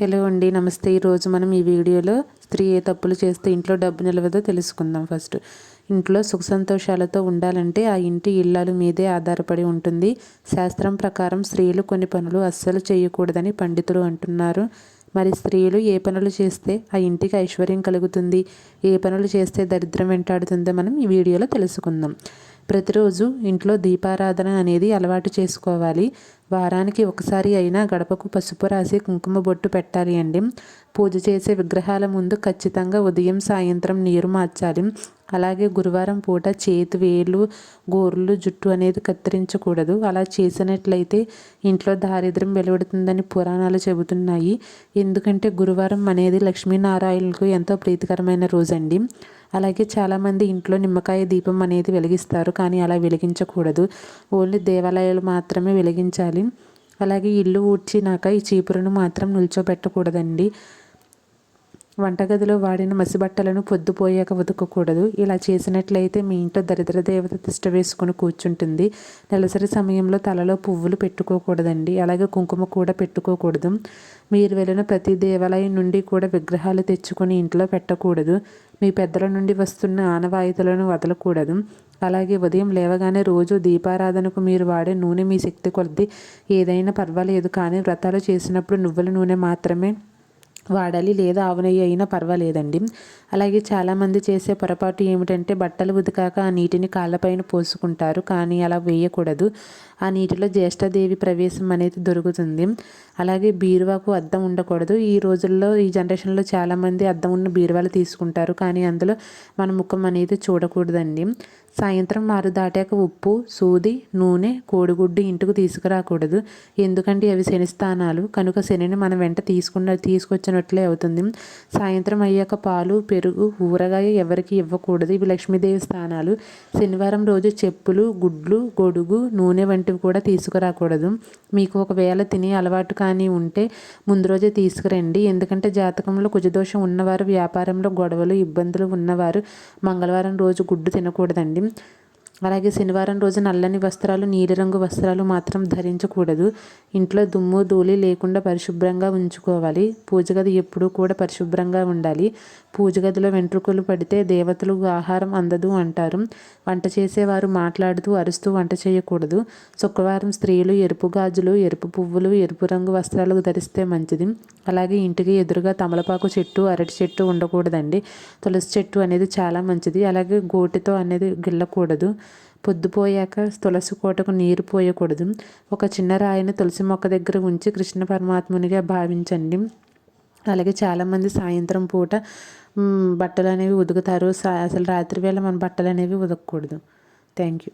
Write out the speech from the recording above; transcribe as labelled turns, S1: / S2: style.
S1: Hello అండి, నమస్తే. ఈరోజు మనం ఈ వీడియోలో స్త్రీ ఏ తప్పులు చేస్తే ఇంట్లో డబ్బు నిలవదో తెలుసుకుందాం. ఫస్ట్, ఇంట్లో సుఖ సంతోషాలతో ఉండాలంటే ఆ ఇంటి ఇల్లాలు మీదే ఆధారపడి ఉంటుంది. శాస్త్రం ప్రకారం స్త్రీలు కొన్ని పనులు అస్సలు చేయకూడదని పండితులు అంటున్నారు. మరి స్త్రీలు ఏ పనులు చేస్తే ఆ ఇంటికి ఐశ్వర్యం కలుగుతుంది, ఏ పనులు చేస్తే దరిద్రం వెంటాడుతుందో మనం ఈ వీడియోలో తెలుసుకుందాం. ప్రతిరోజు ఇంట్లో దీపారాధన అనేది అలవాటు చేసుకోవాలి. వారానికి ఒకసారి అయినా గడపకు పసుపు రాసి కుంకుమ బొట్టు పెట్టాలి అండి. పూజ చేసే విగ్రహాల ముందు ఖచ్చితంగా ఉదయం సాయంత్రం నీరు మార్చాలి. అలాగే గురువారం పూట చేతి వేలు, గోర్లు, జుట్టు అనేది కత్తిరించకూడదు. అలా చేసినట్లయితే ఇంట్లో దారిద్ర్యం వెలువడుతుందని పురాణాలు చెబుతున్నాయి. ఎందుకంటే గురువారం అనేది లక్ష్మీనారాయణులకు ఎంతో ప్రీతికరమైన రోజండి. అలాగే చాలామంది ఇంట్లో నిమ్మకాయ దీపం అనేది వెలిగిస్తారు, కానీ అలా వెలిగించకూడదు. ఓన్లీ దేవాలయాలు మాత్రమే వెలిగించాలి. అలాగే ఇల్లు ఊడ్చినాక ఈ చీపురును మాత్రం నిల్చోబెట్టకూడదండి. వంటగదిలో వాడిన మసిబట్టలను పొద్దుపోయాక ఉతకకూడదు. ఇలా చేసినట్లయితే మీ ఇంట్లో దరిద్ర దేవత తిష్ట వేసుకుని కూర్చుంటుంది. నెలసరి సమయంలో తలలో పువ్వులు పెట్టుకోకూడదండి. అలాగే కుంకుమ కూడా పెట్టుకోకూడదు. మీరు వెళ్ళిన ప్రతి దేవాలయం నుండి కూడా విగ్రహాలు తెచ్చుకొని ఇంట్లో పెట్టకూడదు. మీ పెద్దల నుండి వస్తున్న ఆనవాయితీలను వదలకూడదు. అలాగే ఉదయం లేవగానే రోజు దీపారాధనకు మీరు వాడే నూనె మీ శక్తి కొలది ఏదైనా పర్వాలేదు, కానీ వ్రతాలు చేసినప్పుడు నువ్వుల నూనె మాత్రమే వాడాలి, లేదా ఆవు నెయ్యి అయినా పర్వాలేదండి. అలాగే చాలామంది చేసే పొరపాటు ఏమిటంటే బట్టలు ఉతికాక ఆ నీటిని కాళ్ళపైన పోసుకుంటారు, కానీ అలా వేయకూడదు. ఆ నీటిలో జ్యేష్ఠదేవి ప్రవేశం అనేది దొరుకుతుంది. అలాగే బీరువాకు అద్దం ఉండకూడదు. ఈ రోజుల్లో, ఈ జనరేషన్లో చాలామంది అద్దం ఉన్న బీరువాలు తీసుకుంటారు, కానీ అందులో మన ముఖం అనేది చూడకూడదండి. సాయంత్రం 6 దాటాక ఉప్పు, సూది, నూనె, కోడిగుడ్డు ఇంటికి తీసుకురాకూడదు. ఎందుకంటే అవి శని స్థానాలు కనుక శనిని మనం వెంట తీసుకొచ్చినట్లే అవుతుంది. సాయంత్రం అయ్యాక పాలు, పెరుగు, ఊరగాయ ఎవరికి ఇవ్వకూడదు. ఇవి లక్ష్మీదేవి స్థానాలు. శనివారం రోజు చెప్పులు, గుడ్లు, గొడుగు, నూనె వంటివి కూడా తీసుకురాకూడదు. మీకు ఒకవేళ తినే అలవాటు కానీ ఉంటే ముందు రోజే తీసుకురండి. ఎందుకంటే జాతకంలో కుజదోషం ఉన్నవారు, వ్యాపారంలో గొడవలు, ఇబ్బందులు ఉన్నవారు మంగళవారం రోజు గుడ్డు తినకూడదండి. అలాగే శనివారం రోజు నల్లని వస్త్రాలు, నీలిరంగు వస్త్రాలు మాత్రం ధరించకూడదు. ఇంట్లో దుమ్ము, ధూళి లేకుండా పరిశుభ్రంగా ఉంచుకోవాలి. పూజ గది ఎప్పుడూ కూడా పరిశుభ్రంగా ఉండాలి. పూజ గదిలో వెంట్రుకలు పడితే దేవతలకు ఆహారం అందదు అంటారు. వంట చేసేవారు మాట్లాడుతూ, అరుస్తూ వంట చేయకూడదు. శుక్రవారం స్త్రీలు ఎరుపు గాజులు, ఎరుపు పువ్వులు, ఎరుపు రంగు వస్త్రాలు ధరిస్తే మంచిది. అలాగే ఇంటికి ఎదురుగా తమలపాకు చెట్టు, అరటి చెట్టు ఉండకూడదండి. తులసి చెట్టు అనేది చాలా మంచిది. అలాగే గోటితో అనేది గిల్లకూడదు. పొద్దుపోయాక తులసి కోటకు నీరు పోయకూడదు. ఒక చిన్న రాయిని తులసి మొక్క దగ్గర ఉంచి కృష్ణ పరమాత్మునిగా భావించండి. అలాగే చాలామంది సాయంత్రం పూట బట్టలు అనేవి ఉతుకుతారు. అసలు రాత్రి వేళ మన బట్టలు అనేవి ఉతకకూడదు. Thank you.